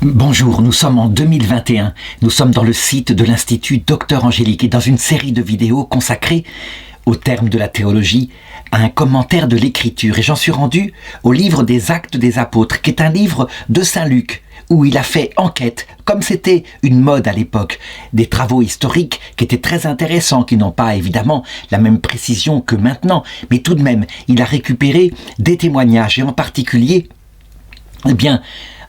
Bonjour, nous sommes en 2021. Nous sommes dans le site de l'Institut Docteur Angélique et dans une série de vidéos consacrées au terme de la théologie, à un commentaire de l'écriture. Et j'en suis rendu au livre des Actes des Apôtres, qui est un livre de Saint Luc, où il a fait enquête, comme c'était une mode à l'époque, des travaux historiques qui étaient très intéressants, qui n'ont pas évidemment la même précision que maintenant, mais tout de même, il a récupéré des témoignages, et en particulier,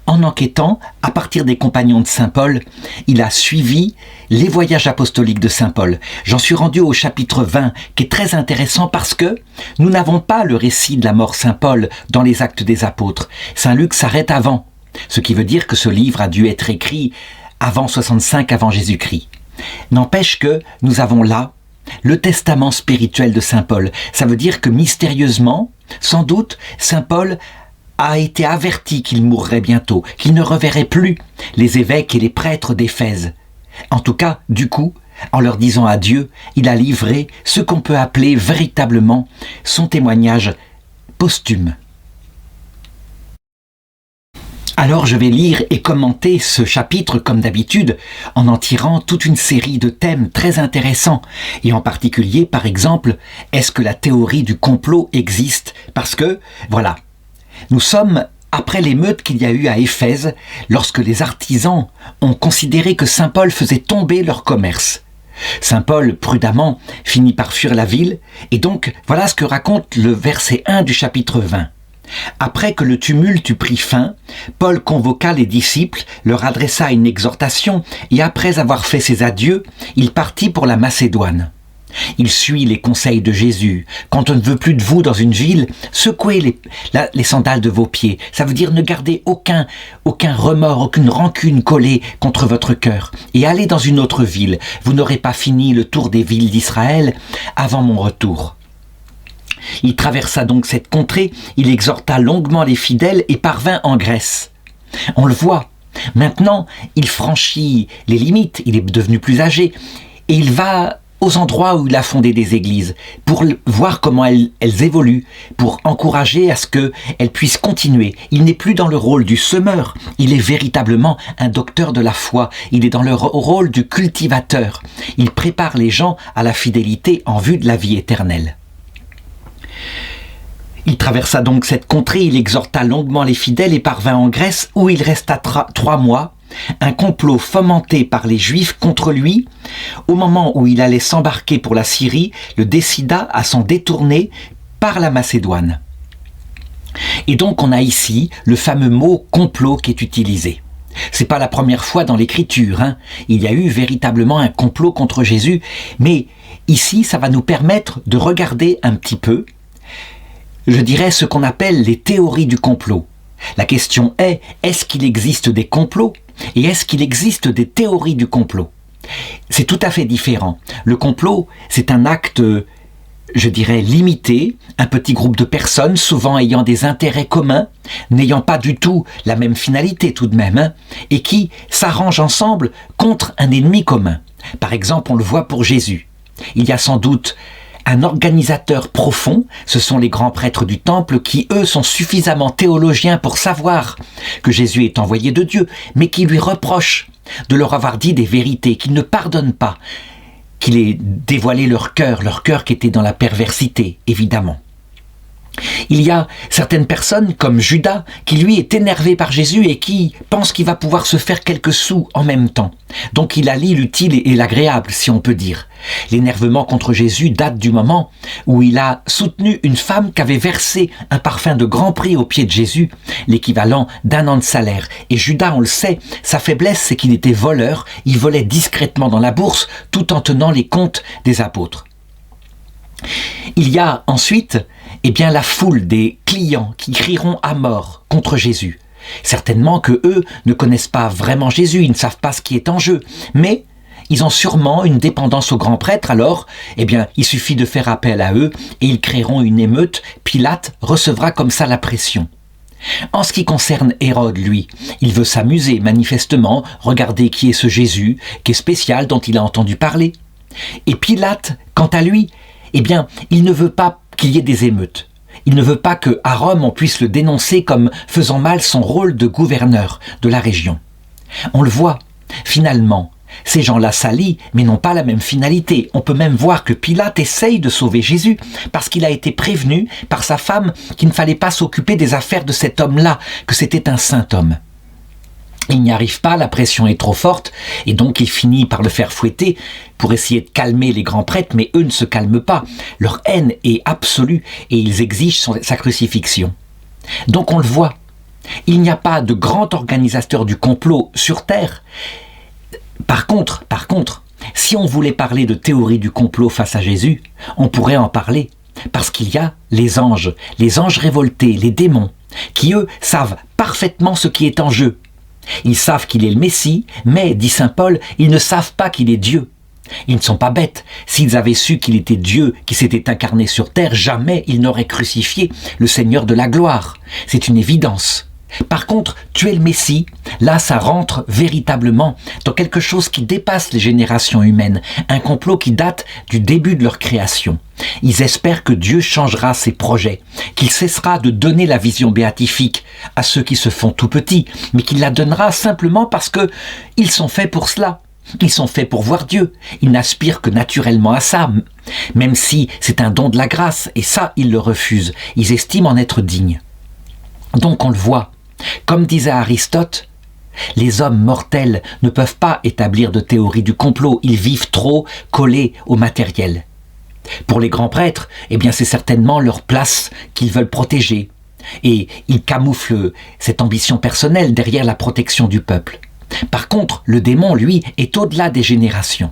en enquêtant, à partir des compagnons de Saint Paul, il a suivi les voyages apostoliques de Saint Paul. J'en suis rendu au chapitre 20, qui est très intéressant parce que nous n'avons pas le récit de la mort Saint Paul dans les Actes des Apôtres. Saint Luc s'arrête avant, ce qui veut dire que ce livre a dû être écrit avant 65 avant Jésus-Christ. N'empêche que nous avons là le testament spirituel de Saint Paul. Ça veut dire que mystérieusement, sans doute, Saint Paul a été averti qu'il mourrait bientôt, qu'il ne reverrait plus les évêques et les prêtres d'Éphèse. En tout cas, du coup, en leur disant adieu, il a livré ce qu'on peut appeler véritablement son témoignage posthume. Alors je vais lire et commenter ce chapitre comme d'habitude en tirant toute une série de thèmes très intéressants et en particulier, par exemple, est-ce que la théorie du complot existe? Parce que, voilà, nous sommes après l'émeute qu'il y a eu à Éphèse, lorsque les artisans ont considéré que Saint Paul faisait tomber leur commerce. Saint Paul, prudemment, finit par fuir la ville, et donc voilà ce que raconte le verset 1 du chapitre 20. Après que le tumulte eut pris fin, Paul convoqua les disciples, leur adressa une exhortation, et après avoir fait ses adieux, il partit pour la Macédoine. Il suit les conseils de Jésus. Quand on ne veut plus de vous dans une ville, secouez les sandales de vos pieds. Ça veut dire ne gardez aucun remords, aucune rancune collée contre votre cœur. Et allez dans une autre ville. Vous n'aurez pas fini le tour des villes d'Israël avant mon retour. Il traversa donc cette contrée, il exhorta longuement les fidèles et parvint en Grèce. On le voit. Maintenant, il franchit les limites, il est devenu plus âgé et il va aux endroits où il a fondé des églises, pour voir comment elles évoluent, pour encourager à ce qu'elles puissent continuer. Il n'est plus dans le rôle du semeur, il est véritablement un docteur de la foi, il est dans le rôle du cultivateur. Il prépare les gens à la fidélité en vue de la vie éternelle. Il traversa donc cette contrée, il exhorta longuement les fidèles et parvint en Grèce, où il resta 3 mois, un complot fomenté par les Juifs contre lui, au moment où il allait s'embarquer pour la Syrie, le décida à s'en détourner par la Macédoine. Et donc on a ici le fameux mot complot qui est utilisé. C'est pas la première fois dans l'écriture, Il y a eu véritablement un complot contre Jésus, mais ici ça va nous permettre de regarder un petit peu, je dirais ce qu'on appelle les théories du complot. La question est, est-ce qu'il existe des complots et est-ce qu'il existe des théories du complot? C'est tout à fait différent. Le complot, c'est un acte, je dirais, limité, un petit groupe de personnes, souvent ayant des intérêts communs, n'ayant pas du tout la même finalité tout de même, et qui s'arrangent ensemble contre un ennemi commun. Par exemple, on le voit pour Jésus. Il y a sans doute un organisateur profond, ce sont les grands prêtres du temple qui, eux, sont suffisamment théologiens pour savoir que Jésus est envoyé de Dieu, mais qui lui reprochent de leur avoir dit des vérités, qu'ils ne pardonnent pas, qu'il ait dévoilé leur cœur qui était dans la perversité, évidemment. Il y a certaines personnes, comme Judas, qui lui est énervé par Jésus et qui pense qu'il va pouvoir se faire quelques sous en même temps. Donc il allie l'utile et l'agréable, si on peut dire. L'énervement contre Jésus date du moment où il a soutenu une femme qui avait versé un parfum de grand prix aux pieds de Jésus, l'équivalent d'1 an de salaire. Et Judas, on le sait, sa faiblesse, c'est qu'il était voleur, il volait discrètement dans la bourse tout en tenant les comptes des apôtres. Il y a ensuite la foule des clients qui crieront à mort contre Jésus. Certainement que eux ne connaissent pas vraiment Jésus, ils ne savent pas ce qui est en jeu, mais ils ont sûrement une dépendance au grand prêtre, alors il suffit de faire appel à eux et ils créeront une émeute. Pilate recevra comme ça la pression. En ce qui concerne Hérode, lui, il veut s'amuser manifestement, regarder qui est ce Jésus, qui est spécial, dont il a entendu parler. Et Pilate, quant à lui, il ne veut pas qu'il y ait des émeutes. Il ne veut pas qu'à Rome on puisse le dénoncer comme faisant mal son rôle de gouverneur de la région. On le voit, finalement, ces gens-là s'allient, mais n'ont pas la même finalité. On peut même voir que Pilate essaye de sauver Jésus, parce qu'il a été prévenu par sa femme qu'il ne fallait pas s'occuper des affaires de cet homme-là, que c'était un saint homme. Il n'y arrive pas, la pression est trop forte, et donc il finit par le faire fouetter pour essayer de calmer les grands prêtres, mais eux ne se calment pas. Leur haine est absolue, et ils exigent sa crucifixion. Donc on le voit, il n'y a pas de grand organisateur du complot sur Terre. Par contre, si on voulait parler de théorie du complot face à Jésus, on pourrait en parler, parce qu'il y a les anges révoltés, les démons, qui eux savent parfaitement ce qui est en jeu. Ils savent qu'il est le Messie, mais, dit saint Paul, ils ne savent pas qu'il est Dieu. Ils ne sont pas bêtes. S'ils avaient su qu'il était Dieu qui s'était incarné sur terre, jamais ils n'auraient crucifié le Seigneur de la gloire. C'est une évidence. Par contre, tuer le Messie, là ça rentre véritablement dans quelque chose qui dépasse les générations humaines, un complot qui date du début de leur création. Ils espèrent que Dieu changera ses projets, qu'il cessera de donner la vision béatifique à ceux qui se font tout petits, mais qu'il la donnera simplement parce que ils sont faits pour cela. Ils sont faits pour voir Dieu. Ils n'aspirent que naturellement à ça, même si c'est un don de la grâce, et ça, ils le refusent. Ils estiment en être dignes. Donc on le voit. Comme disait Aristote, les hommes mortels ne peuvent pas établir de théorie du complot. Ils vivent trop collés au matériel. Pour les grands prêtres, eh bien c'est certainement leur place qu'ils veulent protéger. Et ils camouflent cette ambition personnelle derrière la protection du peuple. Par contre, le démon, lui, est au-delà des générations.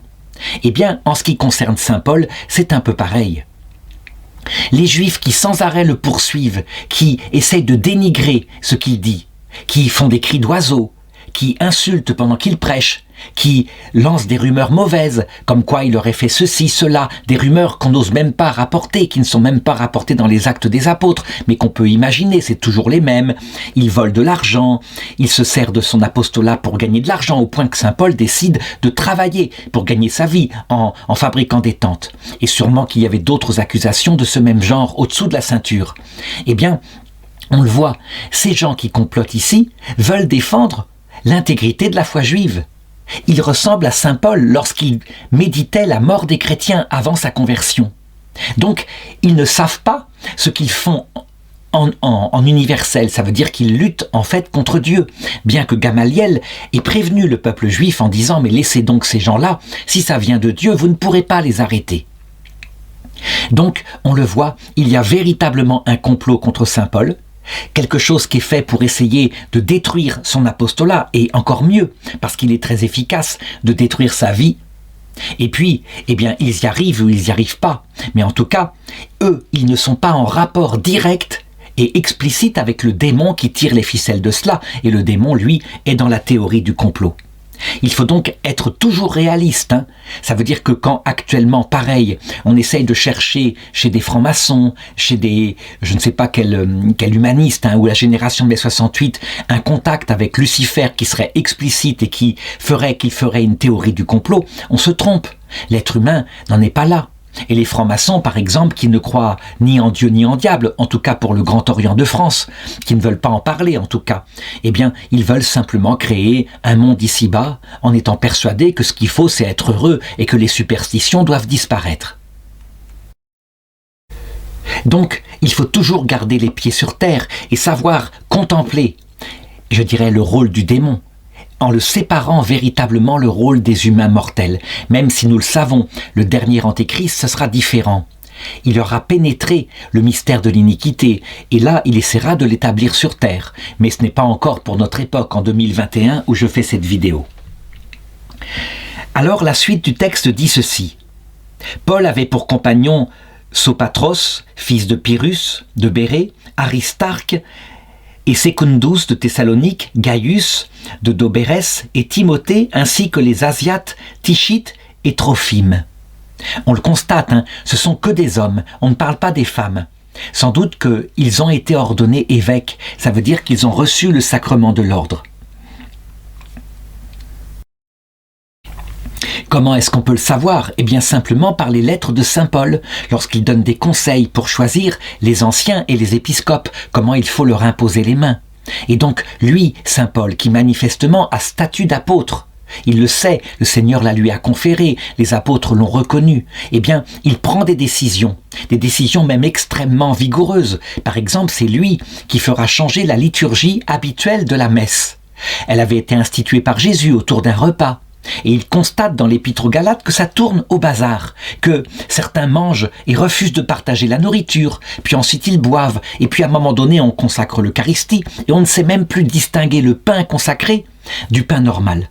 Eh bien, en ce qui concerne saint Paul, c'est un peu pareil. Les Juifs qui sans arrêt le poursuivent, qui essayent de dénigrer ce qu'il dit, qui font des cris d'oiseaux, qui insultent pendant qu'il prêche, qui lancent des rumeurs mauvaises, comme quoi il aurait fait ceci, cela, des rumeurs qu'on n'ose même pas rapporter, qui ne sont même pas rapportées dans les actes des apôtres, mais qu'on peut imaginer, c'est toujours les mêmes. Il vole de l'argent, il se sert de son apostolat pour gagner de l'argent, au point que saint Paul décide de travailler pour gagner sa vie en fabriquant des tentes. Et sûrement qu'il y avait d'autres accusations de ce même genre au-dessous de la ceinture. Eh bien, on le voit, ces gens qui complotent ici veulent défendre l'intégrité de la foi juive. Il ressemble à saint Paul lorsqu'il méditait la mort des chrétiens avant sa conversion. Donc, ils ne savent pas ce qu'ils font en universel. Ça veut dire qu'ils luttent en fait contre Dieu. Bien que Gamaliel ait prévenu le peuple juif en disant « Mais laissez donc ces gens-là, si ça vient de Dieu, vous ne pourrez pas les arrêter. » Donc, on le voit, il y a véritablement un complot contre saint Paul, quelque chose qui est fait pour essayer de détruire son apostolat, et encore mieux, parce qu'il est très efficace, de détruire sa vie. Et puis, eh bien, ils y arrivent ou ils n'y arrivent pas. Mais en tout cas, eux, ils ne sont pas en rapport direct et explicite avec le démon qui tire les ficelles de cela. Et le démon, lui, est dans la théorie du complot. Il faut donc être toujours réaliste. Ça veut dire que quand actuellement, pareil, on essaye de chercher chez des francs-maçons, chez des, je ne sais pas quel humaniste, ou la génération de mai 68, un contact avec Lucifer qui serait explicite et qu'il ferait une théorie du complot, on se trompe. L'être humain n'en est pas là. Et les francs-maçons, par exemple, qui ne croient ni en Dieu ni en diable, en tout cas pour le Grand Orient de France, qui ne veulent pas en parler en tout cas, eh bien, ils veulent simplement créer un monde ici-bas en étant persuadés que ce qu'il faut, c'est être heureux et que les superstitions doivent disparaître. Donc, il faut toujours garder les pieds sur terre et savoir contempler, je dirais, le rôle du démon, en le séparant véritablement le rôle des humains mortels. Même si nous le savons, le dernier antéchrist, ce sera différent. Il aura pénétré le mystère de l'iniquité, et là, il essaiera de l'établir sur terre. Mais ce n'est pas encore pour notre époque, en 2021, où je fais cette vidéo. Alors, la suite du texte dit ceci. Paul avait pour compagnon Sopatros, fils de Pyrrhus, de Bérée, Aristarque, et Secundus de Thessalonique, Gaius de Dobérès et Timothée, ainsi que les Asiates, Tichite et Trophime. On le constate, ce sont que des hommes, on ne parle pas des femmes. Sans doute qu'ils ont été ordonnés évêques, ça veut dire qu'ils ont reçu le sacrement de l'ordre. Comment est-ce qu'on peut le savoir? Eh bien simplement par les lettres de saint Paul, lorsqu'il donne des conseils pour choisir les anciens et les épiscopes, comment il faut leur imposer les mains. Et donc, lui, saint Paul, qui manifestement a statut d'apôtre, il le sait, le Seigneur la lui a conféré, les apôtres l'ont reconnu, eh bien, il prend des décisions même extrêmement vigoureuses. Par exemple, c'est lui qui fera changer la liturgie habituelle de la messe. Elle avait été instituée par Jésus autour d'un repas. Et il constate dans l'épître aux Galates que ça tourne au bazar, que certains mangent et refusent de partager la nourriture, puis ensuite ils boivent, et puis à un moment donné on consacre l'Eucharistie, et on ne sait même plus distinguer le pain consacré du pain normal.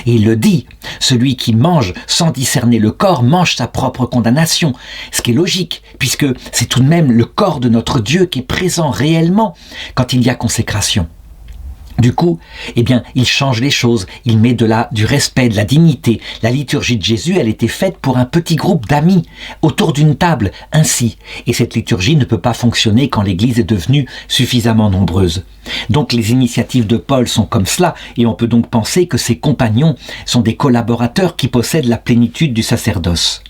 Et il le dit, celui qui mange sans discerner le corps mange sa propre condamnation, ce qui est logique, puisque c'est tout de même le corps de notre Dieu qui est présent réellement quand il y a consécration. Du coup, eh bien, il change les choses, il met du respect, de la dignité. La liturgie de Jésus, elle était faite pour un petit groupe d'amis, autour d'une table, ainsi. Et cette liturgie ne peut pas fonctionner quand l'Église est devenue suffisamment nombreuse. Donc les initiatives de Paul sont comme cela, et on peut donc penser que ses compagnons sont des collaborateurs qui possèdent la plénitude du sacerdoce.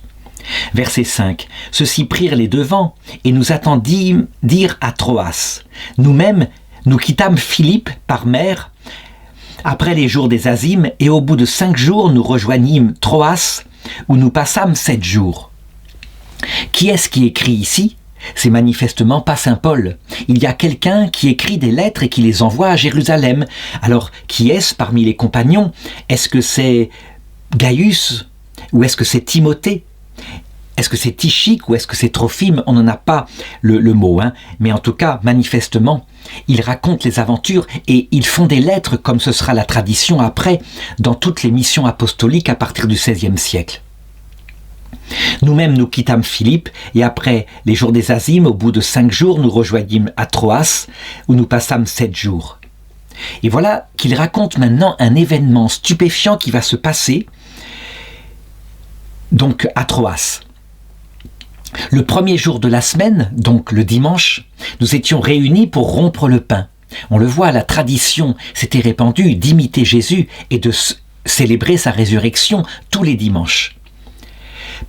Verset 5. Ceux-ci prirent les devants, et nous attendîmes dire à Troas. Nous-mêmes, nous quittâmes Philippe par mer après les jours des Azymes, et au bout de 5 jours, nous rejoignîmes Troas, où nous passâmes 7 jours. Qui est-ce qui écrit ici ? C'est manifestement pas saint Paul. Il y a quelqu'un qui écrit des lettres et qui les envoie à Jérusalem. Alors, qui est-ce parmi les compagnons ? Est-ce que c'est Gaius ? Ou est-ce que c'est Timothée ? Est-ce que c'est Tychique ou est-ce que c'est Trophime ? On n'en a pas le mot, mais en tout cas, manifestement, ils racontent les aventures et ils font des lettres, comme ce sera la tradition après, dans toutes les missions apostoliques à partir du XVIe siècle. Nous-mêmes, nous quittâmes Philippe, et après les jours des Azymes, au bout de 5 jours, nous rejoignîmes à Troas, où nous passâmes 7 jours. Et voilà qu'il raconte maintenant un événement stupéfiant qui va se passer, donc à Troas. Le premier jour de la semaine, donc le dimanche, nous étions réunis pour rompre le pain. On le voit, la tradition s'était répandue d'imiter Jésus et de célébrer sa résurrection tous les dimanches.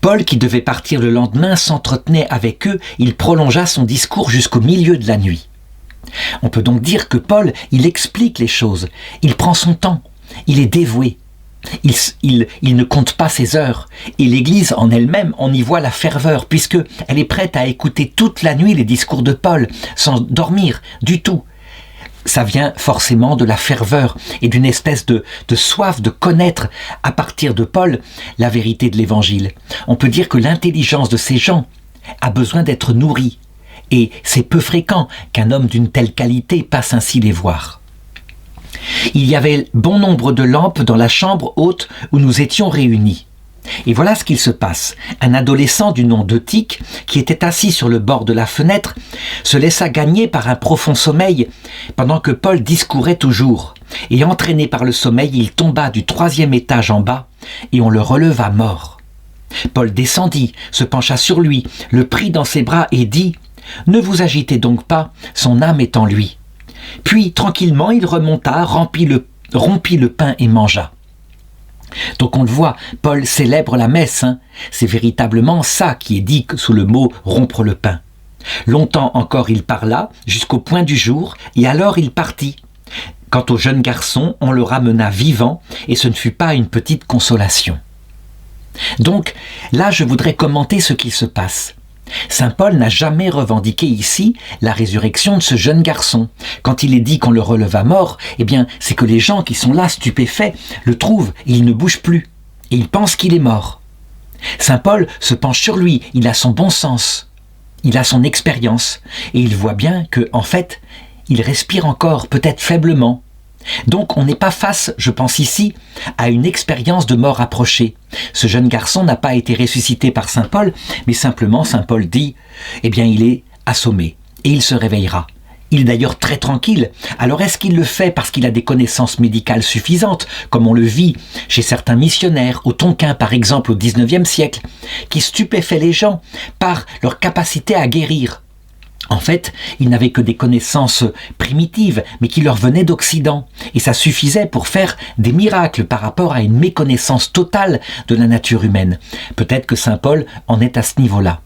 Paul, qui devait partir le lendemain, s'entretenait avec eux, il prolongea son discours jusqu'au milieu de la nuit. On peut donc dire que Paul, il explique les choses, il prend son temps, il est dévoué. Il ne compte pas ses heures, et l'Église en elle-même, on y voit la ferveur, puisqu'elle est prête à écouter toute la nuit les discours de Paul, sans dormir du tout. Ça vient forcément de la ferveur et d'une espèce de soif de connaître, à partir de Paul, la vérité de l'Évangile. On peut dire que l'intelligence de ces gens a besoin d'être nourrie, et c'est peu fréquent qu'un homme d'une telle qualité passe ainsi les voir. Il y avait bon nombre de lampes dans la chambre haute où nous étions réunis. Et voilà ce qu'il se passe. Un adolescent du nom d'Eutyche, qui était assis sur le bord de la fenêtre, se laissa gagner par un profond sommeil pendant que Paul discourait toujours. Et entraîné par le sommeil, il tomba du 3e étage en bas et on le releva mort. Paul descendit, se pencha sur lui, le prit dans ses bras et dit « Ne vous agitez donc pas, son âme est en lui. » Puis, tranquillement, il remonta, rompit le pain et mangea. Donc on le voit, Paul célèbre la messe. C'est véritablement ça qui est dit sous le mot « rompre le pain ». Longtemps encore il parla, jusqu'au point du jour, et alors il partit. Quant au jeune garçon, on le ramena vivant, et ce ne fut pas une petite consolation. Donc, là je voudrais commenter ce qui se passe. Saint Paul n'a jamais revendiqué ici la résurrection de ce jeune garçon. Quand il est dit qu'on le releva mort, eh bien, c'est que les gens qui sont là stupéfaits le trouvent et il ne bouge plus. Et ils pensent qu'il est mort. Saint Paul se penche sur lui, il a son bon sens, il a son expérience, et il voit bien que, en fait, il respire encore, peut-être faiblement. Donc on n'est pas face, je pense ici, à une expérience de mort approchée. Ce jeune garçon n'a pas été ressuscité par saint Paul, mais simplement saint Paul dit, eh bien il est assommé, et il se réveillera. Il est d'ailleurs très tranquille. Alors est-ce qu'il le fait parce qu'il a des connaissances médicales suffisantes, comme on le vit chez certains missionnaires, au Tonkin par exemple au XIXe siècle, qui stupéfaient les gens par leur capacité à guérir? En fait, ils n'avaient que des connaissances primitives, mais qui leur venaient d'Occident. Et ça suffisait pour faire des miracles par rapport à une méconnaissance totale de la nature humaine. Peut-être que saint Paul en est à ce niveau-là.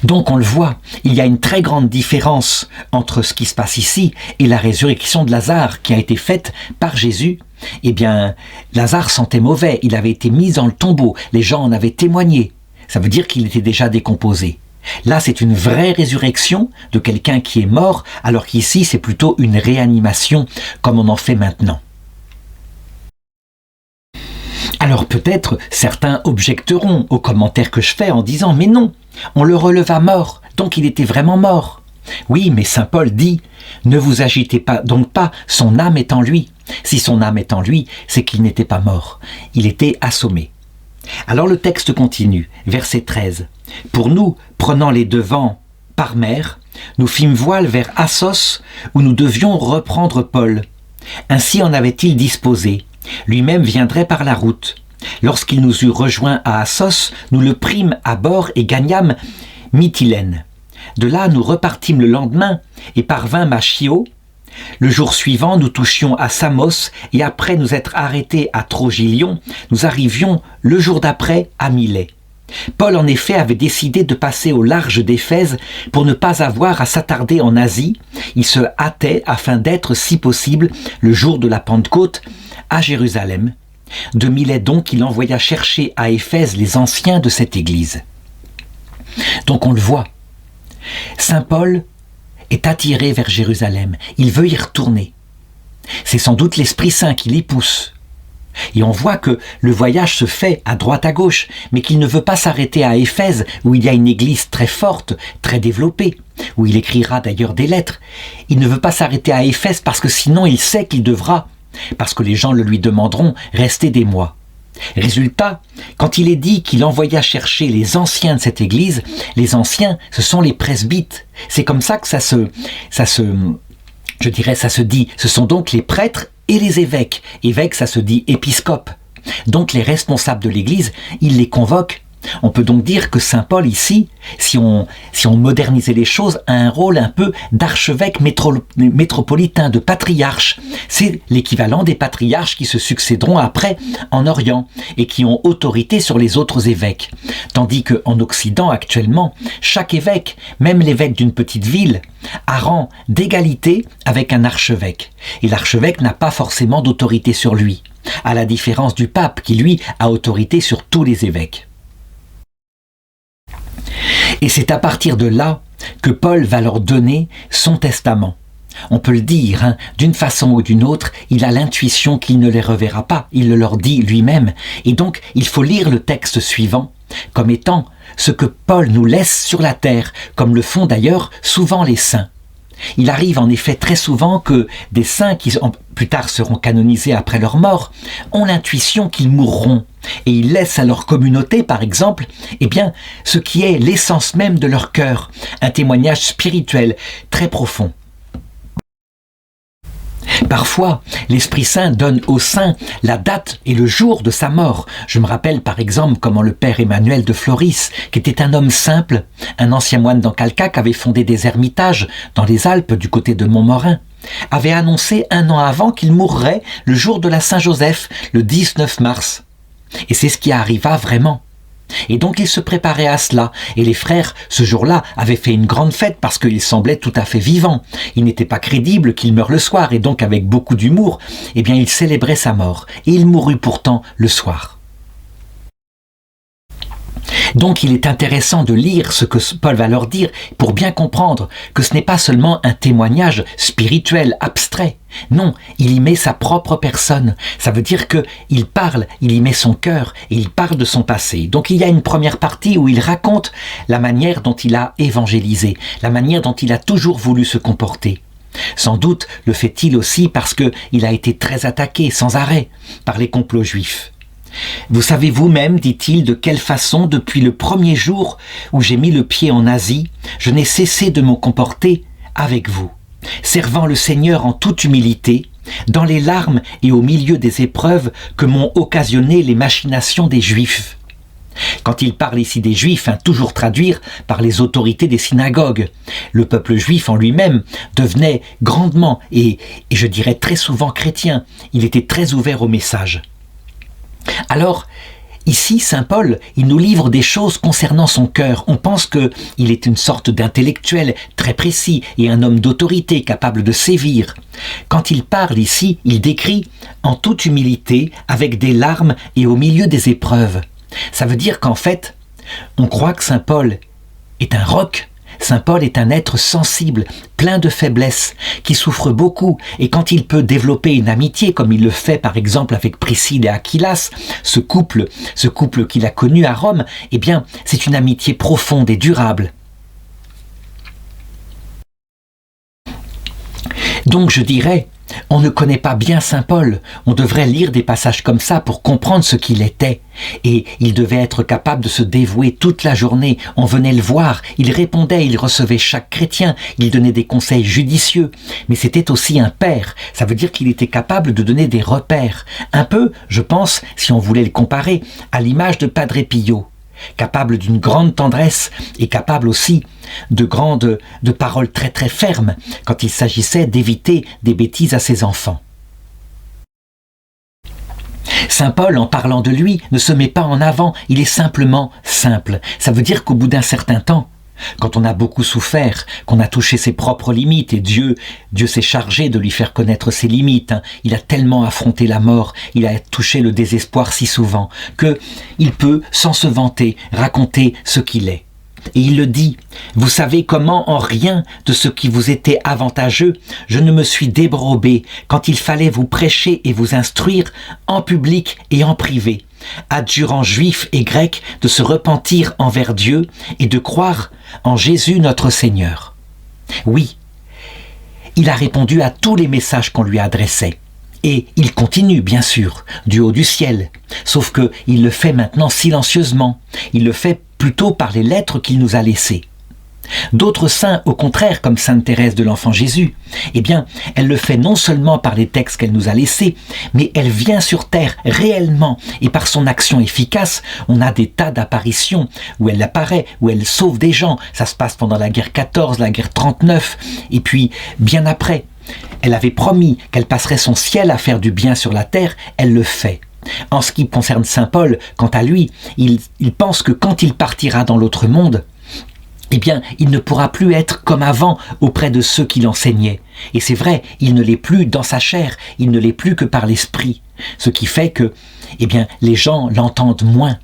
Donc on le voit, il y a une très grande différence entre ce qui se passe ici et la résurrection de Lazare qui a été faite par Jésus. Eh bien, Lazare sentait mauvais, il avait été mis dans le tombeau, les gens en avaient témoigné. Ça veut dire qu'il était déjà décomposé. Là, c'est une vraie résurrection de quelqu'un qui est mort, alors qu'ici, c'est plutôt une réanimation, comme on en fait maintenant. Alors peut-être certains objecteront aux commentaires que je fais en disant « Mais non, on le releva mort, donc il était vraiment mort. » Oui, mais saint Paul dit « Ne vous agitez pas, donc pas, son âme est en lui. » Si son âme est en lui, c'est qu'il n'était pas mort. Il était assommé. Alors le texte continue, verset 13. « Pour nous, prenant les devants par mer, nous fîmes voile vers Assos, où nous devions reprendre Paul. Ainsi en avait-il disposé. Lui-même viendrait par la route. Lorsqu'il nous eut rejoints à Assos, nous le prîmes à bord et gagnâmes Mytilène. De là, nous repartîmes le lendemain et parvînmes à Chio. Le jour suivant, nous touchions à Samos et après nous être arrêtés à Trogilion, nous arrivions le jour d'après à Milet. Paul en effet avait décidé de passer au large d'Éphèse pour ne pas avoir à s'attarder en Asie. Il se hâtait afin d'être, si possible, le jour de la Pentecôte à Jérusalem. De Milet donc, il envoya chercher à Éphèse les anciens de cette église. Donc on le voit, saint Paul est attiré vers Jérusalem, il veut y retourner. C'est sans doute l'Esprit Saint qui l'y pousse. Et on voit que le voyage se fait à droite à gauche, mais qu'il ne veut pas s'arrêter à Éphèse, où il y a une église très forte, très développée, où il écrira d'ailleurs des lettres. Il ne veut pas s'arrêter à Éphèse parce que sinon il sait qu'il devra, parce que les gens le lui demanderont, rester des mois. Résultat, quand il est dit qu'il envoya chercher les anciens de cette église, les anciens, ce sont les presbytes. C'est comme ça que ça se dit. Ce sont donc les prêtres et les évêques. Évêque, ça se dit épiscope. Donc les responsables de l'église, il les convoque. On peut donc dire que saint Paul ici, si on modernisait les choses, a un rôle un peu d'archevêque métropolitain, de patriarche. C'est l'équivalent des patriarches qui se succéderont après en Orient et qui ont autorité sur les autres évêques. Tandis qu'en Occident actuellement, chaque évêque, même l'évêque d'une petite ville, a rang d'égalité avec un archevêque. Et l'archevêque n'a pas forcément d'autorité sur lui, à la différence du pape qui lui a autorité sur tous les évêques. Et c'est à partir de là que Paul va leur donner son testament. On peut le dire, d'une façon ou d'une autre, il a l'intuition qu'il ne les reverra pas, il le leur dit lui-même. Et donc, il faut lire le texte suivant comme étant ce que Paul nous laisse sur la terre, comme le font d'ailleurs souvent les saints. Il arrive en effet très souvent que des saints qui plus tard seront canonisés après leur mort ont l'intuition qu'ils mourront et ils laissent à leur communauté, par exemple, ce qui est l'essence même de leur cœur, un témoignage spirituel très profond. Parfois, l'Esprit Saint donne aux saints la date et le jour de sa mort. Je me rappelle par exemple comment le père Emmanuel de Floris, qui était un homme simple, un ancien moine d'Ancalcac, avait fondé des ermitages dans les Alpes du côté de Montmorin, avait annoncé 1 an avant qu'il mourrait le jour de la Saint-Joseph, le 19 mars. Et c'est ce qui arriva vraiment. Et donc il se préparait à cela, et les frères, ce jour-là, avaient fait une grande fête parce qu'il semblait tout à fait vivant. Il n'était pas crédible qu'il meure le soir, et donc avec beaucoup d'humour, il célébrait sa mort, et il mourut pourtant le soir. Donc il est intéressant de lire ce que Paul va leur dire pour bien comprendre que ce n'est pas seulement un témoignage spirituel abstrait. Non, il y met sa propre personne. Ça veut dire qu'il parle, il y met son cœur et il parle de son passé. Donc il y a une première partie où il raconte la manière dont il a évangélisé, la manière dont il a toujours voulu se comporter. Sans doute le fait-il aussi parce qu'il a été très attaqué sans arrêt par les complots juifs. Vous savez vous-même, dit-il, de quelle façon, depuis le premier jour où j'ai mis le pied en Asie, je n'ai cessé de me comporter avec vous, servant le Seigneur en toute humilité, dans les larmes et au milieu des épreuves que m'ont occasionné les machinations des Juifs. Quand il parle ici des Juifs, toujours traduire par les autorités des synagogues, le peuple juif en lui-même devenait grandement et je dirais très souvent chrétien. Il était très ouvert au message. Alors, Ici, saint Paul, il nous livre des choses concernant son cœur. On pense qu'il est une sorte d'intellectuel très précis et un homme d'autorité capable de sévir. Quand il parle ici, il décrit en toute humilité, avec des larmes et au milieu des épreuves. Ça veut dire qu'en fait, on croit que saint Paul est un roc. Saint Paul est un être sensible, plein de faiblesses, qui souffre beaucoup, et quand il peut développer une amitié, comme il le fait par exemple avec Priscille et Aquilas, ce couple qu'il a connu à Rome, eh bien, c'est une amitié profonde et durable. Donc je dirais, on ne connaît pas bien saint Paul, on devrait lire des passages comme ça pour comprendre ce qu'il était. Et il devait être capable de se dévouer toute la journée, on venait le voir, il répondait, il recevait chaque chrétien, il donnait des conseils judicieux. Mais c'était aussi un père, ça veut dire qu'il était capable de donner des repères. Un peu, je pense, si on voulait le comparer, à l'image de Padre Pio. Capable d'une grande tendresse et capable aussi de paroles très très fermes quand il s'agissait d'éviter des bêtises à ses enfants. Saint Paul, en parlant de lui, ne se met pas en avant, il est simplement simple. Ça veut dire qu'au bout d'un certain temps, quand on a beaucoup souffert, qu'on a touché ses propres limites, et Dieu s'est chargé de lui faire connaître ses limites, il a tellement affronté la mort, il a touché le désespoir si souvent, qu'il peut, sans se vanter, raconter ce qu'il est. Et il le dit, « Vous savez comment en rien de ce qui vous était avantageux, je ne me suis dérobé quand il fallait vous prêcher et vous instruire en public et en privé, adjurant juifs et grecs de se repentir envers Dieu et de croire en Jésus notre Seigneur. » Oui, il a répondu à tous les messages qu'on lui adressait. Et il continue, bien sûr, du haut du ciel. Sauf que il le fait maintenant silencieusement. Il le fait plutôt par les lettres qu'il nous a laissées. D'autres saints, au contraire, comme sainte Thérèse de l'Enfant Jésus, eh bien, elle le fait non seulement par les textes qu'elle nous a laissés, mais elle vient sur terre réellement, et par son action efficace, on a des tas d'apparitions où elle apparaît, où elle sauve des gens. Ça se passe pendant la guerre 14, la guerre 39, et puis bien après. Elle avait promis qu'elle passerait son ciel à faire du bien sur la terre, elle le fait. En ce qui concerne saint Paul, quant à lui, il pense que quand il partira dans l'autre monde, eh bien, il ne pourra plus être comme avant auprès de ceux qui l'enseignaient. Et c'est vrai, il ne l'est plus dans sa chair, il ne l'est plus que par l'esprit. Ce qui fait que, eh bien, les gens l'entendent moins.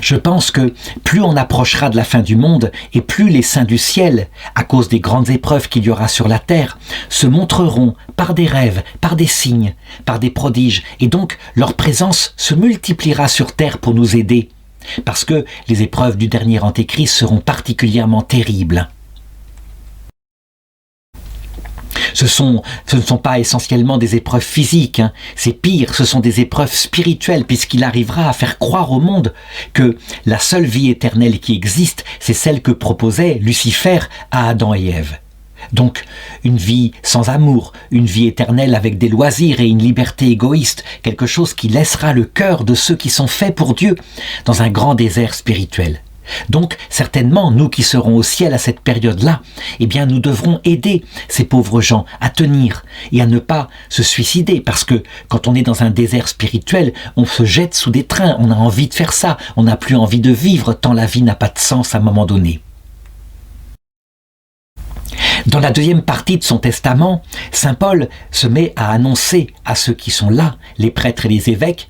Je pense que plus on approchera de la fin du monde et plus les saints du ciel, à cause des grandes épreuves qu'il y aura sur la terre, se montreront par des rêves, par des signes, par des prodiges, et donc leur présence se multipliera sur terre pour nous aider, parce que les épreuves du dernier Antéchrist seront particulièrement terribles. Ce ne sont pas essentiellement des épreuves physiques, c'est pire, ce sont des épreuves spirituelles, puisqu'il arrivera à faire croire au monde que la seule vie éternelle qui existe, c'est celle que proposait Lucifer à Adam et Ève. Donc, une vie sans amour, une vie éternelle avec des loisirs et une liberté égoïste, quelque chose qui laissera le cœur de ceux qui sont faits pour Dieu dans un grand désert spirituel. Donc, certainement, nous qui serons au ciel à cette période-là, eh bien, nous devrons aider ces pauvres gens à tenir et à ne pas se suicider, parce que quand on est dans un désert spirituel, on se jette sous des trains, on a envie de faire ça, on n'a plus envie de vivre tant la vie n'a pas de sens à un moment donné. Dans la deuxième partie de son testament, saint Paul se met à annoncer à ceux qui sont là, les prêtres et les évêques,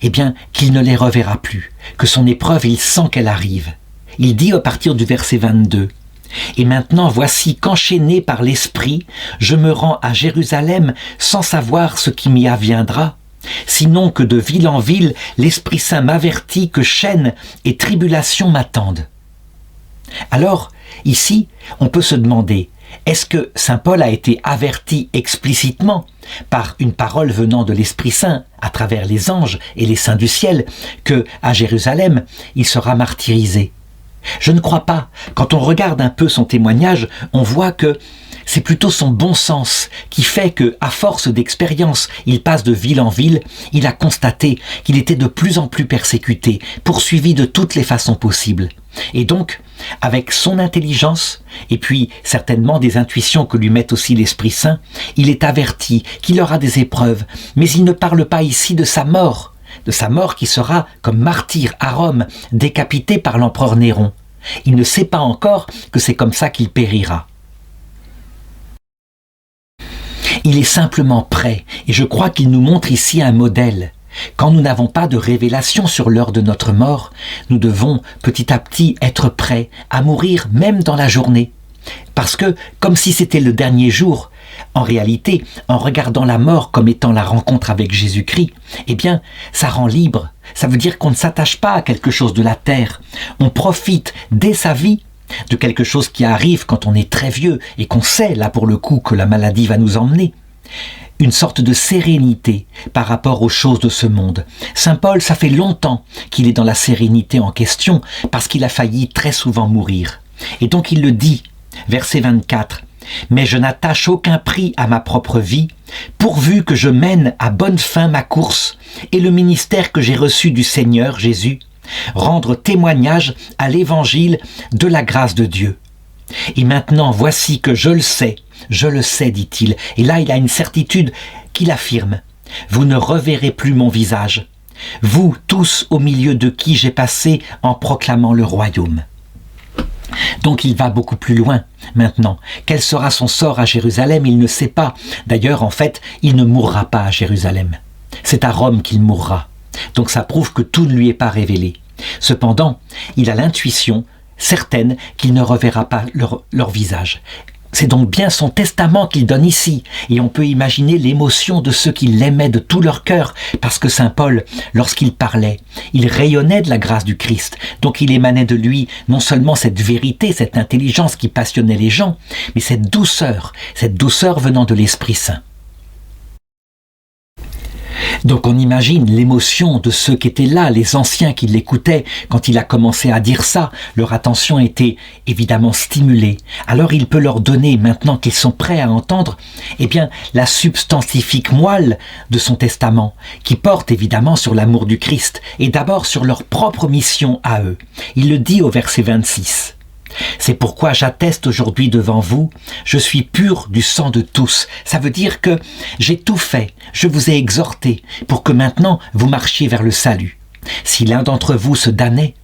eh bien, qu'il ne les reverra plus, que son épreuve, il sent qu'elle arrive. Il dit à partir du verset 22, « Et maintenant, voici qu'enchaîné par l'Esprit, je me rends à Jérusalem sans savoir ce qui m'y adviendra. Sinon que de ville en ville, l'Esprit Saint m'avertit que chaînes et tribulations m'attendent. » Alors, ici, on peut se demander, est-ce que saint Paul a été averti explicitement par une parole venant de l'Esprit Saint à travers les anges et les saints du ciel que à Jérusalem, il sera martyrisé? Je ne crois pas. Quand on regarde un peu son témoignage, on voit que c'est plutôt son bon sens qui fait que, à force d'expérience, il passe de ville en ville, il a constaté qu'il était de plus en plus persécuté, poursuivi de toutes les façons possibles. Et donc, avec son intelligence, et puis certainement des intuitions que lui met aussi l'Esprit Saint, il est averti qu'il aura des épreuves, mais il ne parle pas ici de sa mort, de sa mort qui sera comme martyr à Rome, décapité par l'empereur Néron. Il ne sait pas encore que c'est comme ça qu'il périra. Il est simplement prêt, et je crois qu'il nous montre ici un modèle. Quand nous n'avons pas de révélation sur l'heure de notre mort, nous devons petit à petit être prêts à mourir même dans la journée. Parce que, comme si c'était le dernier jour, en réalité, en regardant la mort comme étant la rencontre avec Jésus-Christ, eh bien, ça rend libre. Ça veut dire qu'on ne s'attache pas à quelque chose de la terre. On profite dès sa vie de quelque chose qui arrive quand on est très vieux et qu'on sait, là pour le coup, que la maladie va nous emmener. Une sorte de sérénité par rapport aux choses de ce monde. Saint Paul, ça fait longtemps qu'il est dans la sérénité en question parce qu'il a failli très souvent mourir. Et donc il le dit, verset 24, « Mais je n'attache aucun prix à ma propre vie, pourvu que je mène à bonne fin ma course et le ministère que j'ai reçu du Seigneur Jésus, rendre témoignage à l'évangile de la grâce de Dieu. Et maintenant, voici que je le sais, dit-il. » Et là, il a une certitude qu'il affirme. « Vous ne reverrez plus mon visage, vous tous au milieu de qui j'ai passé en proclamant le royaume. » Donc il va beaucoup plus loin maintenant. Quel sera son sort à Jérusalem? Il ne sait pas. D'ailleurs, en fait, il ne mourra pas à Jérusalem. C'est à Rome qu'il mourra. Donc ça prouve que tout ne lui est pas révélé. Cependant, il a l'intuition certaine qu'il ne reverra pas leur visage. C'est donc bien son testament qu'il donne ici, et on peut imaginer l'émotion de ceux qui l'aimaient de tout leur cœur, parce que saint Paul, lorsqu'il parlait, il rayonnait de la grâce du Christ, donc il émanait de lui non seulement cette vérité, cette intelligence qui passionnait les gens, mais cette douceur venant de l'Esprit Saint. Donc on imagine l'émotion de ceux qui étaient là, les anciens qui l'écoutaient, quand il a commencé à dire ça, leur attention était évidemment stimulée. Alors il peut leur donner, maintenant qu'ils sont prêts à entendre, eh bien la substantifique moelle de son testament, qui porte évidemment sur l'amour du Christ, et d'abord sur leur propre mission à eux. Il le dit au verset 26. C'est pourquoi j'atteste aujourd'hui devant vous, je suis pur du sang de tous. Ça veut dire que j'ai tout fait, je vous ai exhorté pour que maintenant vous marchiez vers le salut. Si l'un d'entre vous se damnait,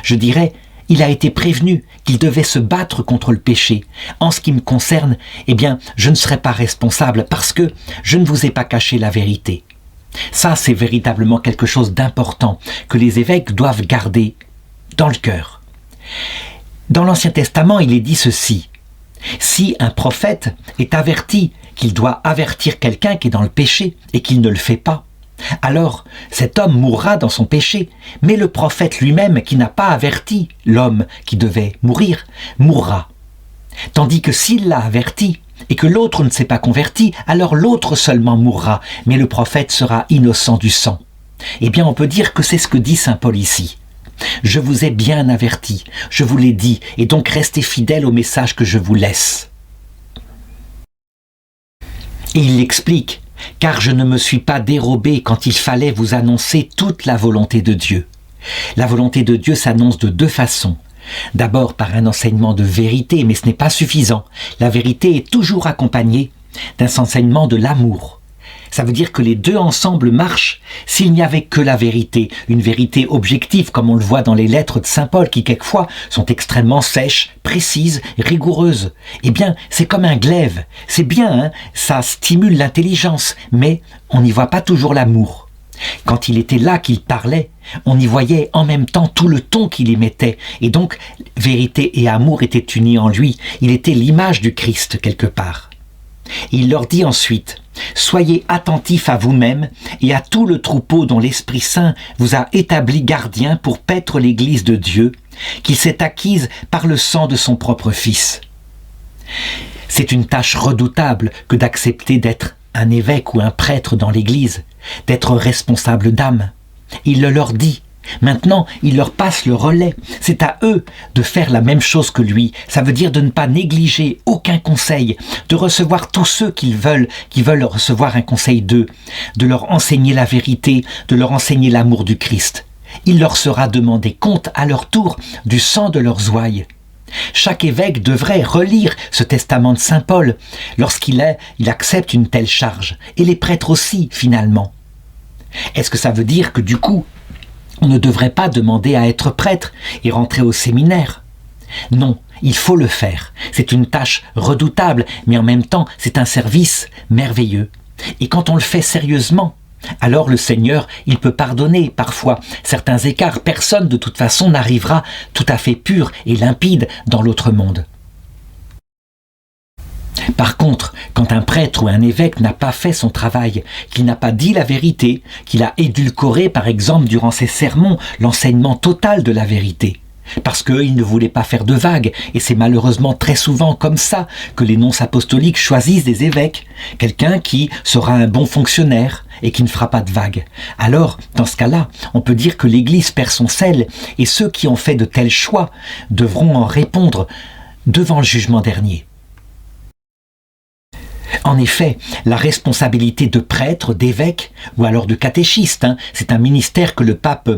je dirais, il a été prévenu qu'il devait se battre contre le péché. En ce qui me concerne, eh bien, je ne serai pas responsable parce que je ne vous ai pas caché la vérité. Ça, c'est véritablement quelque chose d'important que les évêques doivent garder dans le cœur. Dans l'Ancien Testament, il est dit ceci. Si un prophète est averti qu'il doit avertir quelqu'un qui est dans le péché et qu'il ne le fait pas, alors cet homme mourra dans son péché, mais le prophète lui-même qui n'a pas averti l'homme qui devait mourir, mourra. Tandis que s'il l'a averti et que l'autre ne s'est pas converti, alors l'autre seulement mourra, mais le prophète sera innocent du sang. Eh bien, on peut dire que c'est ce que dit saint Paul ici. Je vous ai bien averti, je vous l'ai dit, et donc restez fidèles au message que je vous laisse. Et il l'explique, car je ne me suis pas dérobé quand il fallait vous annoncer toute la volonté de Dieu. La volonté de Dieu s'annonce de deux façons. D'abord par un enseignement de vérité, mais ce n'est pas suffisant. La vérité est toujours accompagnée d'un enseignement de l'amour. Ça veut dire que les deux ensemble marchent s'il n'y avait que la vérité, une vérité objective comme on le voit dans les lettres de saint Paul qui quelquefois sont extrêmement sèches, précises, rigoureuses. Eh bien, c'est comme un glaive, c'est bien, hein, ça stimule l'intelligence, mais on n'y voit pas toujours l'amour. Quand il était là, qu'il parlait, on y voyait en même temps tout le ton qu'il y mettait, et donc vérité et amour étaient unis en lui, il était l'image du Christ quelque part. Et il leur dit ensuite, « Soyez attentifs à vous-même et à tout le troupeau dont l'Esprit Saint vous a établi gardien pour paître l'Église de Dieu, qu'il s'est acquise par le sang de son propre Fils. » C'est une tâche redoutable que d'accepter d'être un évêque ou un prêtre dans l'Église, d'être responsable d'âme. Il le leur dit. Maintenant, il leur passe le relais. C'est à eux de faire la même chose que lui. Ça veut dire de ne pas négliger aucun conseil, de recevoir tous ceux qui veulent recevoir un conseil d'eux, de leur enseigner la vérité, de leur enseigner l'amour du Christ. Il leur sera demandé compte à leur tour du sang de leurs ouailles. Chaque évêque devrait relire ce testament de saint Paul lorsqu'il accepte une telle charge, et les prêtres aussi, finalement. Est-ce que ça veut dire que du coup, on ne devrait pas demander à être prêtre et rentrer au séminaire? Non, il faut le faire. C'est une tâche redoutable, mais en même temps, c'est un service merveilleux. Et quand on le fait sérieusement, alors le Seigneur, il peut pardonner parfois certains écarts. Personne de toute façon n'arrivera tout à fait pur et limpide dans l'autre monde. Par contre, quand un prêtre ou un évêque n'a pas fait son travail, qu'il n'a pas dit la vérité, qu'il a édulcoré par exemple durant ses sermons l'enseignement total de la vérité, parce qu'il ne voulait pas faire de vagues, et c'est malheureusement très souvent comme ça que les nonces apostoliques choisissent des évêques, quelqu'un qui sera un bon fonctionnaire et qui ne fera pas de vagues. Alors, dans ce cas-là, on peut dire que l'Église perd son sel, et ceux qui ont fait de tels choix devront en répondre devant le jugement dernier. En effet, la responsabilité de prêtre, d'évêque ou alors de catéchiste, c'est un ministère que le pape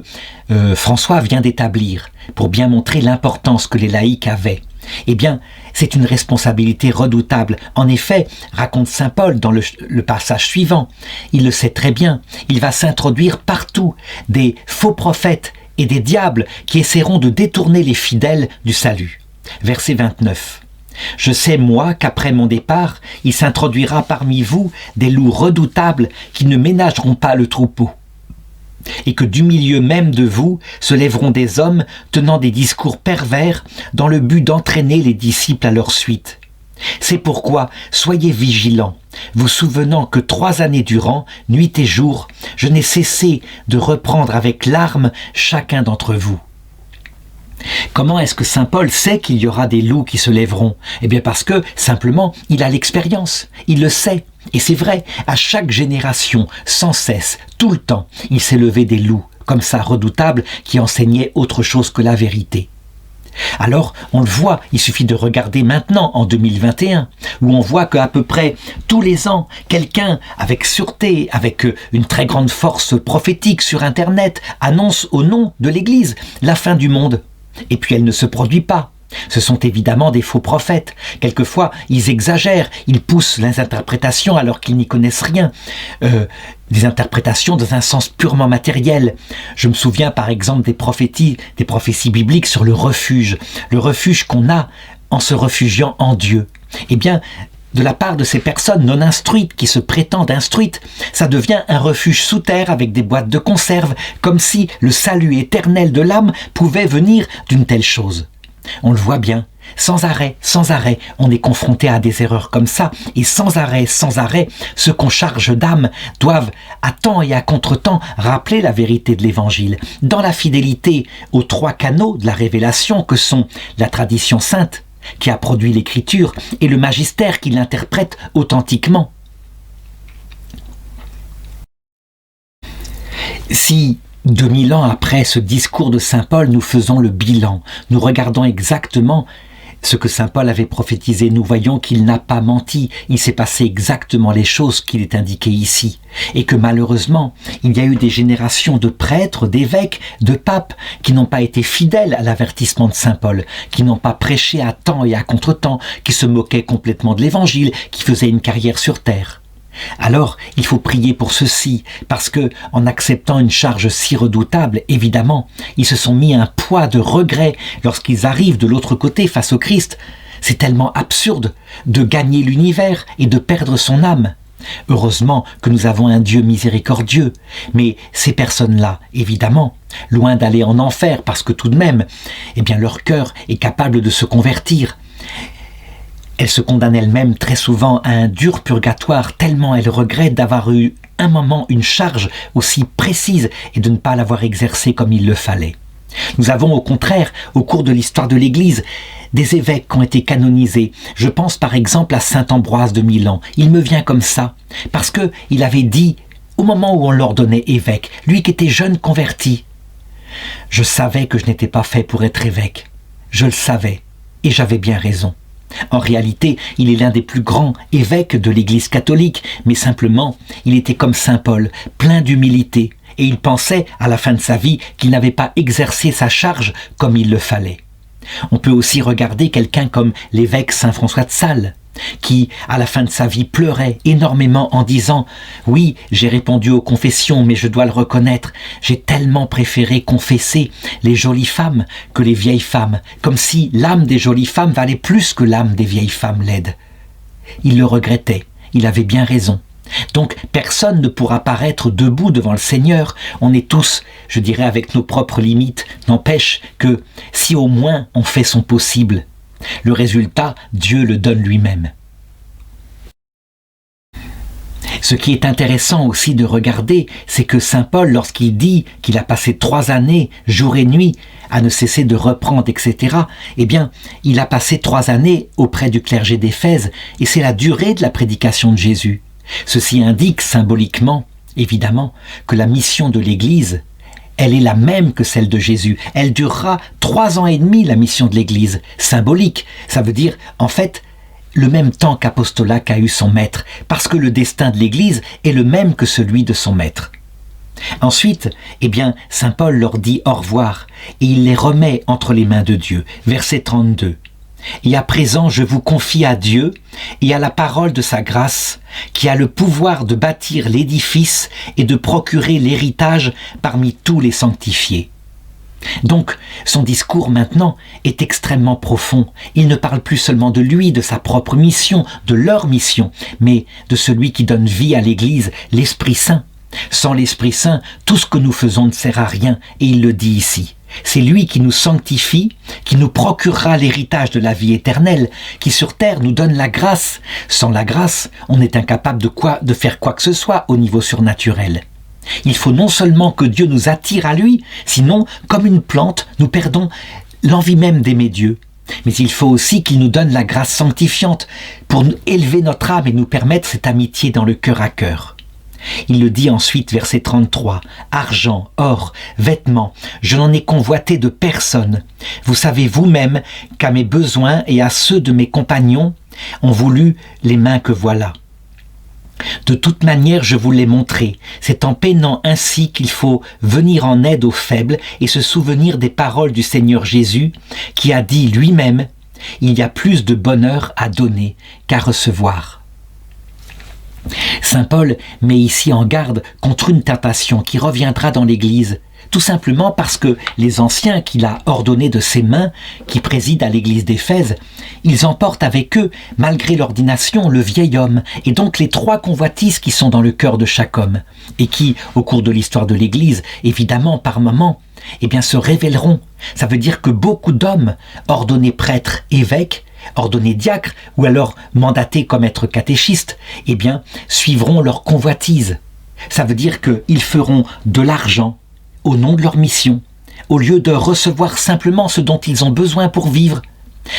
François vient d'établir pour bien montrer l'importance que les laïcs avaient. Eh bien, c'est une responsabilité redoutable. En effet, raconte saint Paul dans le passage suivant, il le sait très bien, il va s'introduire partout des faux prophètes et des diables qui essaieront de détourner les fidèles du salut. Verset 29. Je sais, moi, qu'après mon départ, il s'introduira parmi vous des loups redoutables qui ne ménageront pas le troupeau, et que du milieu même de vous se lèveront des hommes tenant des discours pervers dans le but d'entraîner les disciples à leur suite. C'est pourquoi soyez vigilants, vous souvenant que 3 années durant, nuit et jour, je n'ai cessé de reprendre avec larmes chacun d'entre vous. Comment est-ce que saint Paul sait qu'il y aura des loups qui se lèveront? Eh bien parce que, simplement, il a l'expérience, il le sait. Et c'est vrai, à chaque génération, sans cesse, tout le temps, il s'est levé des loups, comme ça redoutables, qui enseignaient autre chose que la vérité. Alors, on le voit, il suffit de regarder maintenant, en 2021, où on voit qu'à peu près tous les ans, quelqu'un avec sûreté, avec une très grande force prophétique sur Internet, annonce au nom de l'Église la fin du monde. Et puis elle ne se produit pas. Ce sont évidemment des faux prophètes. Quelquefois, ils exagèrent, ils poussent les interprétations alors qu'ils n'y connaissent rien. Des interprétations dans un sens purement matériel. Je me souviens par exemple des prophéties bibliques sur le refuge qu'on a en se réfugiant en Dieu. Eh bien, de la part de ces personnes non instruites qui se prétendent instruites, ça devient un refuge sous terre avec des boîtes de conserve, comme si le salut éternel de l'âme pouvait venir d'une telle chose. On le voit bien, sans arrêt, on est confronté à des erreurs comme ça, et sans arrêt, ceux qu'on charge d'âme doivent, à temps et à contre-temps, rappeler la vérité de l'Évangile, dans la fidélité aux 3 canaux de la révélation que sont la tradition sainte, qui a produit l'écriture, et le magistère qui l'interprète authentiquement. Si 2000 ans après ce discours de saint Paul, nous faisons le bilan, nous regardons exactement ce que saint Paul avait prophétisé, nous voyons qu'il n'a pas menti, il s'est passé exactement les choses qu'il est indiqué ici, et que malheureusement, il y a eu des générations de prêtres, d'évêques, de papes qui n'ont pas été fidèles à l'avertissement de saint Paul, qui n'ont pas prêché à temps et à contre-temps, qui se moquaient complètement de l'évangile, qui faisaient une carrière sur terre. Alors, il faut prier pour ceux-ci, parce que, en acceptant une charge si redoutable, évidemment, ils se sont mis un poids de regret lorsqu'ils arrivent de l'autre côté face au Christ. C'est tellement absurde de gagner l'univers et de perdre son âme. Heureusement que nous avons un Dieu miséricordieux, mais ces personnes-là, évidemment, loin d'aller en enfer, parce que tout de même, eh bien, leur cœur est capable de se convertir. Elles se condamnent elles-mêmes très souvent à un dur purgatoire, tellement elles regrettent d'avoir eu un moment une charge aussi précise et de ne pas l'avoir exercée comme il le fallait. Nous avons au contraire, au cours de l'histoire de l'Église, des évêques qui ont été canonisés. Je pense par exemple à saint Ambroise de Milan. Il me vient comme ça, parce qu'il avait dit, au moment où on l'ordonnait évêque, lui qui était jeune converti, « Je savais que je n'étais pas fait pour être évêque. Je le savais, et j'avais bien raison. » En réalité, il est l'un des plus grands évêques de l'Église catholique, mais simplement, il était comme saint Paul, plein d'humilité, et il pensait, à la fin de sa vie, qu'il n'avait pas exercé sa charge comme il le fallait. On peut aussi regarder quelqu'un comme l'évêque saint François de Sales, qui, à la fin de sa vie, pleurait énormément en disant « Oui, j'ai répondu aux confessions, mais je dois le reconnaître, j'ai tellement préféré confesser les jolies femmes que les vieilles femmes, comme si l'âme des jolies femmes valait plus que l'âme des vieilles femmes laides. » Il le regrettait, il avait bien raison. Donc personne ne pourra paraître debout devant le Seigneur. On est tous, je dirais, avec nos propres limites. N'empêche que si au moins on fait son possible, le résultat, Dieu le donne lui-même. Ce qui est intéressant aussi de regarder, c'est que saint Paul, lorsqu'il dit qu'il a passé 3 années, jour et nuit, à ne cesser de reprendre, etc., eh bien, il a passé 3 années auprès du clergé d'Éphèse, et c'est la durée de la prédication de Jésus. Ceci indique symboliquement, évidemment, que la mission de l'Église, elle est la même que celle de Jésus. Elle durera 3 ans et demi, la mission de l'Église. Symbolique, ça veut dire, en fait, le même temps qu'apostolat qu'a eu son maître, parce que le destin de l'Église est le même que celui de son maître. Ensuite, eh bien, saint Paul leur dit au revoir, et il les remet entre les mains de Dieu. Verset 32. « Et à présent, je vous confie à Dieu et à la parole de sa grâce, qui a le pouvoir de bâtir l'édifice et de procurer l'héritage parmi tous les sanctifiés. » Donc, son discours maintenant est extrêmement profond. Il ne parle plus seulement de lui, de sa propre mission, de leur mission, mais de celui qui donne vie à l'Église, l'Esprit Saint. Sans l'Esprit Saint, tout ce que nous faisons ne sert à rien, et il le dit ici. C'est lui qui nous sanctifie, qui nous procurera l'héritage de la vie éternelle, qui sur terre nous donne la grâce. Sans la grâce, on est incapable de faire quoi que ce soit au niveau surnaturel. Il faut non seulement que Dieu nous attire à lui, sinon, comme une plante, nous perdons l'envie même d'aimer Dieu. Mais il faut aussi qu'il nous donne la grâce sanctifiante pour élever notre âme et nous permettre cette amitié dans le cœur à cœur. Il le dit ensuite, verset 33, « Argent, or, vêtements, je n'en ai convoité de personne. Vous savez vous-même qu'à mes besoins et à ceux de mes compagnons ont voulu les mains que voilà. De toute manière, je vous l'ai montré. C'est en peinant ainsi qu'il faut venir en aide aux faibles et se souvenir des paroles du Seigneur Jésus, qui a dit lui-même, « Il y a plus de bonheur à donner qu'à recevoir. » Saint Paul met ici en garde contre une tentation qui reviendra dans l'Église, tout simplement parce que les anciens qu'il a ordonnés de ses mains, qui président à l'Église d'Éphèse, ils emportent avec eux, malgré l'ordination, le vieil homme, et donc les 3 convoitises qui sont dans le cœur de chaque homme, et qui, au cours de l'histoire de l'Église, évidemment par moments, eh bien, se révéleront. Ça veut dire que beaucoup d'hommes, ordonnés prêtres, évêques, ordonnés diacres ou alors mandatés comme être catéchistes, eh bien, suivront leur convoitise. Ça veut dire qu'ils feront de l'argent au nom de leur mission, au lieu de recevoir simplement ce dont ils ont besoin pour vivre.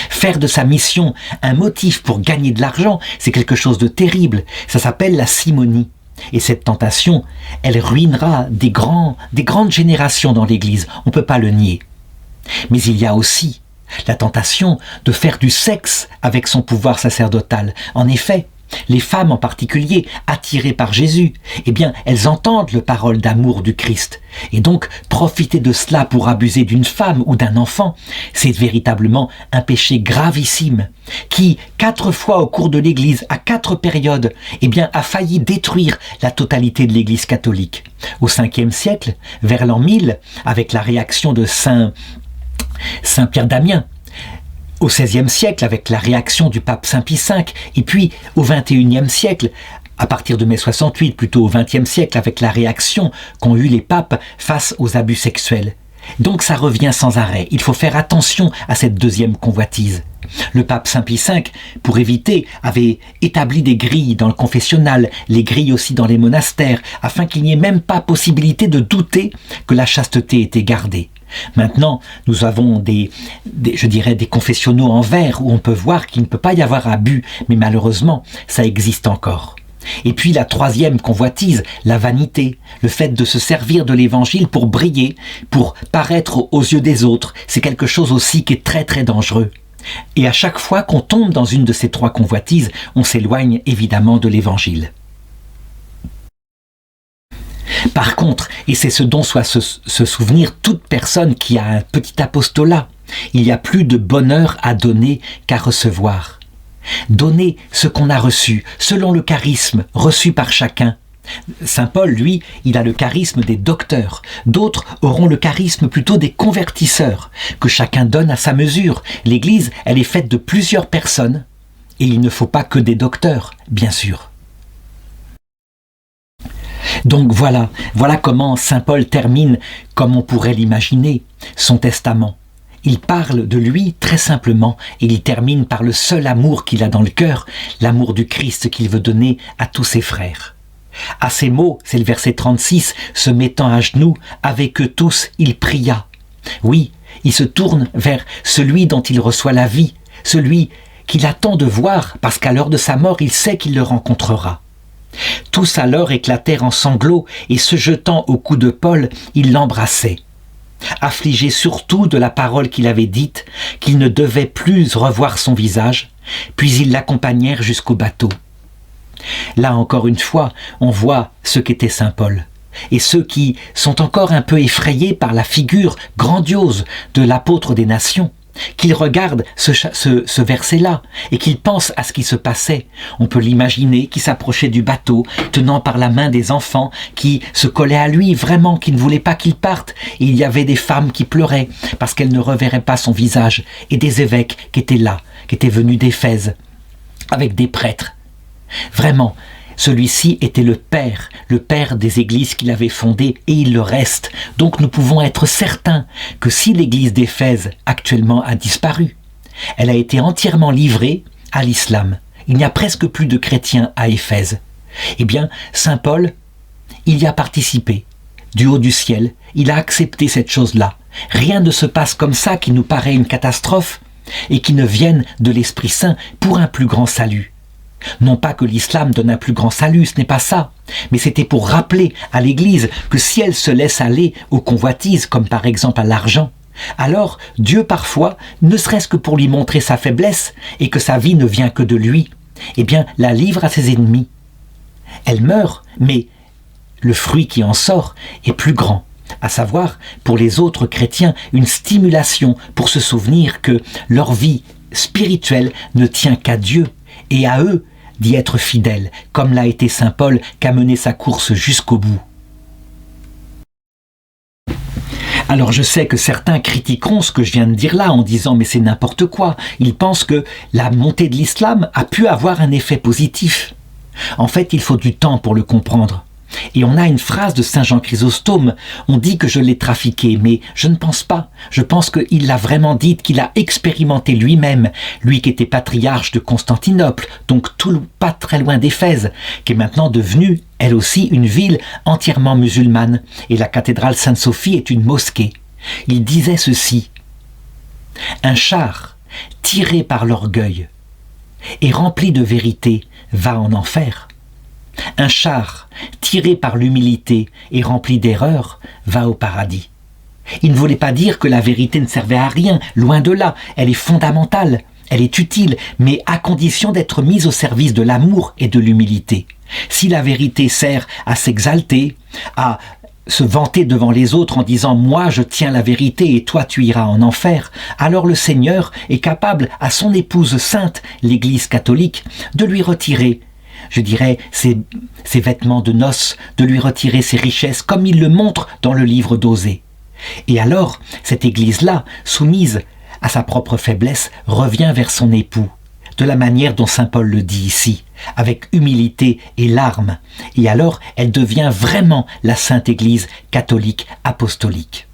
Faire de sa mission un motif pour gagner de l'argent, c'est quelque chose de terrible. Ça s'appelle la simonie. Et cette tentation, elle ruinera des grandes générations dans l'Église. On ne peut pas le nier. Mais il y a aussi la tentation de faire du sexe avec son pouvoir sacerdotal. En effet, les femmes en particulier, attirées par Jésus, eh bien, elles entendent le parole d'amour du Christ. Et donc, profiter de cela pour abuser d'une femme ou d'un enfant, c'est véritablement un péché gravissime qui, 4 fois au cours de l'Église, à 4 périodes, eh bien, a failli détruire la totalité de l'Église catholique. Au 5e siècle, vers l'an 1000, avec la réaction de Saint Pierre d'Amiens, au XVIe siècle avec la réaction du pape Saint Pie V, et puis au XXIe siècle, à partir de mai 68, plutôt au XXe siècle, avec la réaction qu'ont eu les papes face aux abus sexuels. Donc ça revient sans arrêt. Il faut faire attention à cette deuxième convoitise. Le pape Saint Pie V, pour éviter, avait établi des grilles dans le confessionnal, les grilles aussi dans les monastères, afin qu'il n'y ait même pas possibilité de douter que la chasteté était gardée. Maintenant, nous avons je dirais des confessionnaux en verre où on peut voir qu'il ne peut pas y avoir abus, mais malheureusement, ça existe encore. Et puis la 3e convoitise, la vanité, le fait de se servir de l'évangile pour briller, pour paraître aux yeux des autres, c'est quelque chose aussi qui est très très dangereux. Et à chaque fois qu'on tombe dans une de ces 3 convoitises, on s'éloigne évidemment de l'évangile. Par contre, et c'est ce dont doit se souvenir toute personne qui a un petit apostolat, il y a plus de bonheur à donner qu'à recevoir. Donner ce qu'on a reçu, selon le charisme reçu par chacun. Saint Paul, lui, il a le charisme des docteurs. D'autres auront le charisme plutôt des convertisseurs, que chacun donne à sa mesure. L'Église, elle est faite de plusieurs personnes, et il ne faut pas que des docteurs, bien sûr. Donc voilà comment Saint Paul termine, comme on pourrait l'imaginer, son testament. Il parle de lui très simplement et il termine par le seul amour qu'il a dans le cœur, l'amour du Christ qu'il veut donner à tous ses frères. À ces mots, c'est le verset 36, se mettant à genoux, avec eux tous, il pria. Oui, il se tourne vers celui dont il reçoit la vie, celui qu'il attend de voir parce qu'à l'heure de sa mort, il sait qu'il le rencontrera. Tous alors éclatèrent en sanglots et se jetant au cou de Paul, ils l'embrassaient. Affligé surtout de la parole qu'il avait dite, qu'il ne devait plus revoir son visage, puis ils l'accompagnèrent jusqu'au bateau. Là encore une fois, on voit ce qu'était Saint Paul. Et ceux qui sont encore un peu effrayés par la figure grandiose de l'apôtre des nations, qu'ils regardent ce verset-là et qu'ils pensent à ce qui se passait. On peut l'imaginer qui s'approchait du bateau, tenant par la main des enfants qui se collaient à lui, vraiment, qui ne voulaient pas qu'il parte. Et il y avait des femmes qui pleuraient parce qu'elles ne reverraient pas son visage, et des évêques qui étaient là, qui étaient venus d'Éphèse, avec des prêtres. Vraiment, celui-ci était le père des églises qu'il avait fondées, et il le reste. Donc nous pouvons être certains que si l'église d'Éphèse actuellement a disparu, elle a été entièrement livrée à l'islam. Il n'y a presque plus de chrétiens à Éphèse. Eh bien, Saint Paul, il y a participé. Du haut du ciel, il a accepté cette chose-là. Rien ne se passe comme ça qui nous paraît une catastrophe et qui ne vienne de l'Esprit Saint pour un plus grand salut. Non pas que l'islam donne un plus grand salut, ce n'est pas ça, mais c'était pour rappeler à l'Église que si elle se laisse aller aux convoitises, comme par exemple à l'argent, alors Dieu parfois, ne serait-ce que pour lui montrer sa faiblesse et que sa vie ne vient que de lui, eh bien la livre à ses ennemis. Elle meurt, mais le fruit qui en sort est plus grand, à savoir pour les autres chrétiens une stimulation pour se souvenir que leur vie spirituelle ne tient qu'à Dieu et à eux d'y être fidèles, comme l'a été Saint Paul qui a mené sa course jusqu'au bout. Alors je sais que certains critiqueront ce que je viens de dire là en disant mais c'est n'importe quoi. Ils pensent que la montée de l'islam a pu avoir un effet positif. En fait, il faut du temps pour le comprendre. Et on a une phrase de Saint Jean Chrysostome, on dit que je l'ai trafiquée, mais je ne pense pas. Je pense qu'il l'a vraiment dite, qu'il a expérimenté lui-même, lui qui était patriarche de Constantinople, donc pas très loin d'Éphèse, qui est maintenant devenue, elle aussi, une ville entièrement musulmane, et la cathédrale Sainte-Sophie est une mosquée. Il disait ceci: « Un char tiré par l'orgueil et rempli de vérité va en enfer. Un char tiré par l'humilité et rempli d'erreurs va au paradis. » Il ne voulait pas dire que la vérité ne servait à rien, loin de là, elle est fondamentale, elle est utile, mais à condition d'être mise au service de l'amour et de l'humilité. Si la vérité sert à s'exalter, à se vanter devant les autres en disant « moi je tiens la vérité et toi tu iras en enfer », alors le Seigneur est capable à son épouse sainte, l'Église catholique, de lui retirer, je dirais, ses vêtements de noces, de lui retirer ses richesses, comme il le montre dans le livre d'Osée. Et alors, cette Église-là, soumise à sa propre faiblesse, revient vers son époux, de la manière dont saint Paul le dit ici, avec humilité et larmes. Et alors, elle devient vraiment la Sainte Église catholique apostolique.